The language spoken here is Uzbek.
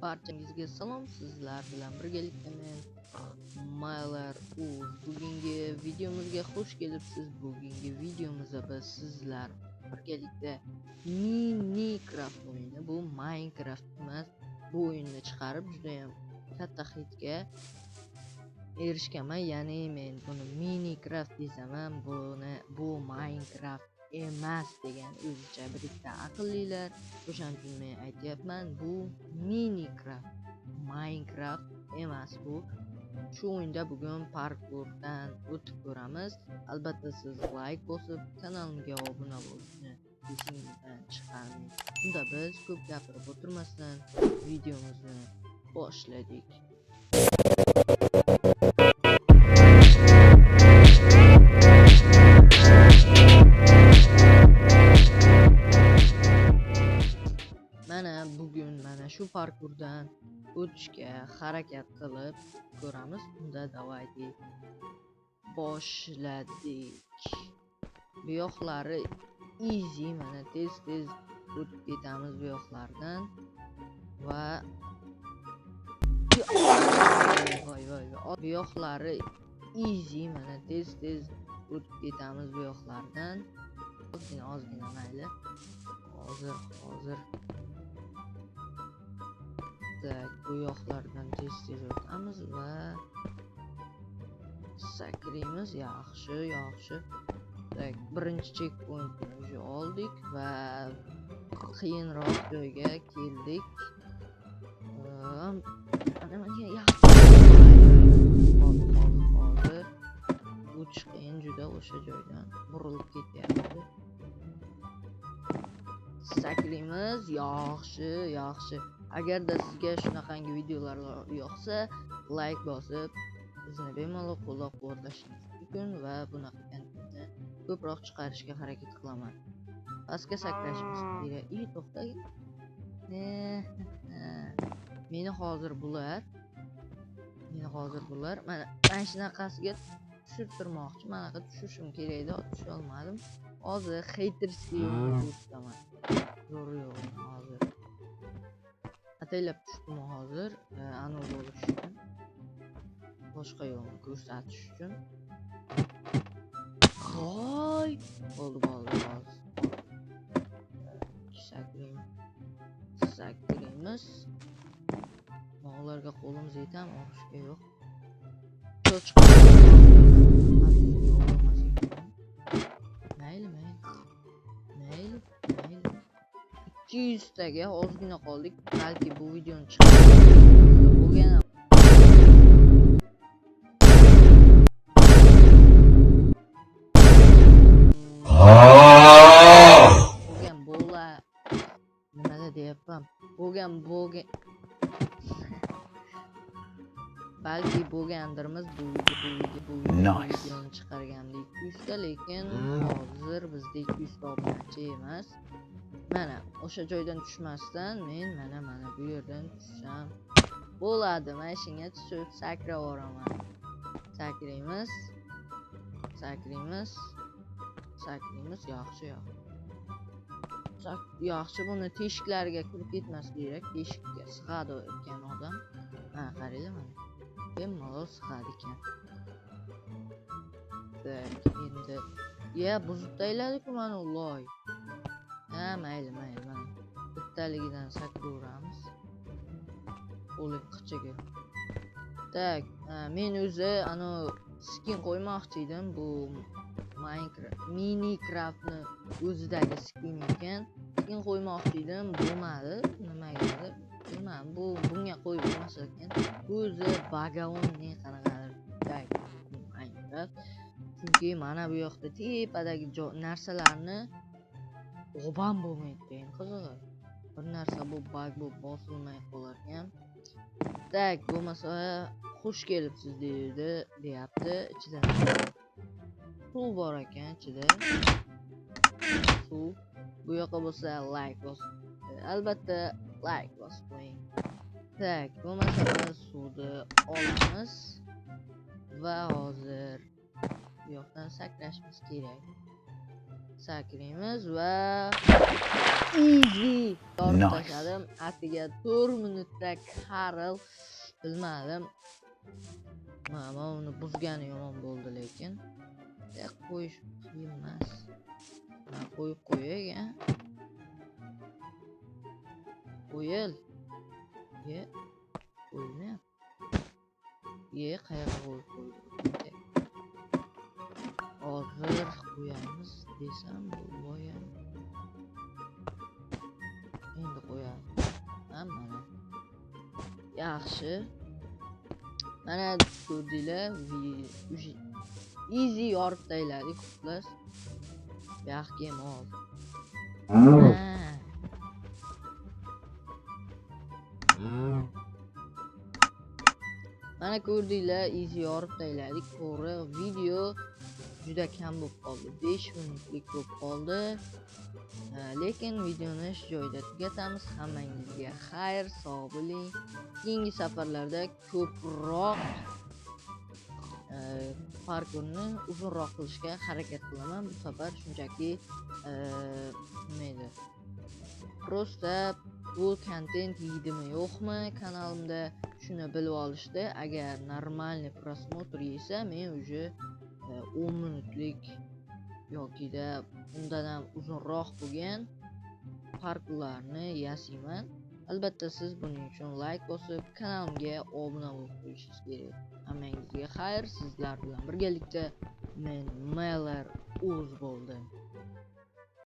Barchangizga salom, sizlar bilan birgalikda men Maylar Uz. Bugungi videomizga xush kelibsiz. Bugungi videomizda biz sizlar birgalikda Minecraft o'yini, bu Minecraft emas, bu o'yinni chiqarib juda ham katta hitga erishganman. Ya'ni men buni Minecraft desam ham bu Minecraft emas degan o'zicha bitta aqllilar. O'shaning uchun men aytyapman, bu Minecraft emas bu. Shu o'yinda bugun parkurdan o'tib ko'ramiz. Albatta siz like bosib, kanalimga obuna bo'lishni esingizdan chiqarmang. Unda biz ko'p gapirib o'tirmasdan videomizni boshladik. Bugun mana shu parkurdan o'tishga harakat qilib ko'ramiz. Unda davaydi boshladik. Bu yoqlari easy, mana tez o'tib ketamiz bu yoqlardan va bu yoqlari easy, mana tez o'tib ketamiz bu yoqlardan. Ozgina mayli. Hozir bu yoqlardan tez o'tamiz va sakraymiz. Yaxshi. Birinchi checkpointni oldik va qiyinroq joyga keldik. Hozir o'tish qiyin juda, o'sha joydan burilib ketyapti. Sakraymiz. Yaxshi. Agarda sizga shunaqangi videolar yoqsa, like bosib, bizni bemalol qo'llab-quvvatlashingiz mumkin va bunaqa kontentni ko'proq chiqarishga harakat qilaman. Pastga sakrashimiz kerak. To'xtang. Meni hozir bular mana shunaqasiga tushirtirmoqchi. Mana bunaqa tushishim kerak edi, tusha olmadim. Hozir hatersga tushaman. Yo'q, hozir ataylab tushdim hozir. Ana bo'lish uchun, boshqa yo'lni ko'rsatish uchun. Voy, bo'ldi. Sakraymiz. Bog'larga qo'limiz yetami, urishga yo'q. Mayli. 200 taga ozgina qoldik. Balki bu videoni chiqarib bo'lgan nimada deyapman. Balki bo'lgandirmiz bu videoni chiqarganda 200 ta, lekin hozir bizda 200 ta obunachi emas. Mana o'sha joydan tushmasdan men mana bu yerdan tushsam bo'ladi. Mana shunga tushib sakrab yuboraman. Sakraymiz. Yaxshi, buni teshiklarga kirib ketmas kerak. Teshikka sig'adi ekan odam. Qaranglar mana. Bemalol sig'adi ekan. Endi buzib tayladiku mana loy. Mayli. Bittaligidan sakraveramiz. Qo'lim qichiga. Men o'zi skin qo'ymoqchi edim. Bu Minecraftni o'zidagi skin ekan. Skin qo'ymoqchi edim, bo'lmadi. Nimaga? Bilmadim. Bunga qo'yib bo'lmas ekan. Bu o'zi bagavonni qanaqadir Minecraft. Chunki mana bu yoqda tepadagi narsalarni o'ban bo'lmaydi. Qizig'i, bir narsa bu bug bo'lib bosilmay qolar ekan. Bo'lmasa xush kelibsiz deyapti. Ichida suv bor ekan, ichida suv. Bu yoqqa bo'lsa like bosib, albatta like bosib qo'ying. Bo'lmasa biz suvni olamiz va hozir bu yoqdan sakrashimiz kerak. sakraymiz va easy yorib tashladim. Atiga 4 minutda Karl bilmadim. Mana uni buzgani yomon bo'ldi lekin. Qo'yish qiyin emas. Qo'yib qo'yay-a. Qo'yil. Qo'yilmayapti. Qayerga qo'yib qo'ydi? Hozir qo'yamiz desam bo'lmaydi. Endi qo'yamiz. Mana. Yaxshi. Mana ko'rdinglar, easy yorib tayladik xullas. Yaxshi mol. Mana ko'rdinglar, easy yorib tayladik. To'g'ri, video juda kam bo'lib qoldi. 5 minutlik bo'lib qoldi. Lekin videoni shu joyda tugatamiz. Hammangizga xayr, sog' bo'ling. Keyingi safarlarda ko'proq parkurni uzunroq qilishga harakat qilaman. Bu safar shunchaki nima edi? Prosta bu kontent yedimi yo'qmi kanalimda shuni bilib olishdi. Agar normalniy prosmotr yesa, men уже 10 minutlik yokida undan ham uzunroq bo'lgan parkurlarni yasayman. Albatta siz buning uchun like bosib, kanalimga obuna bo'lib qo'yishingiz kerak. Hammangizga xayr, sizlar bilan birgalikda men Mailer Uz bo'ldim.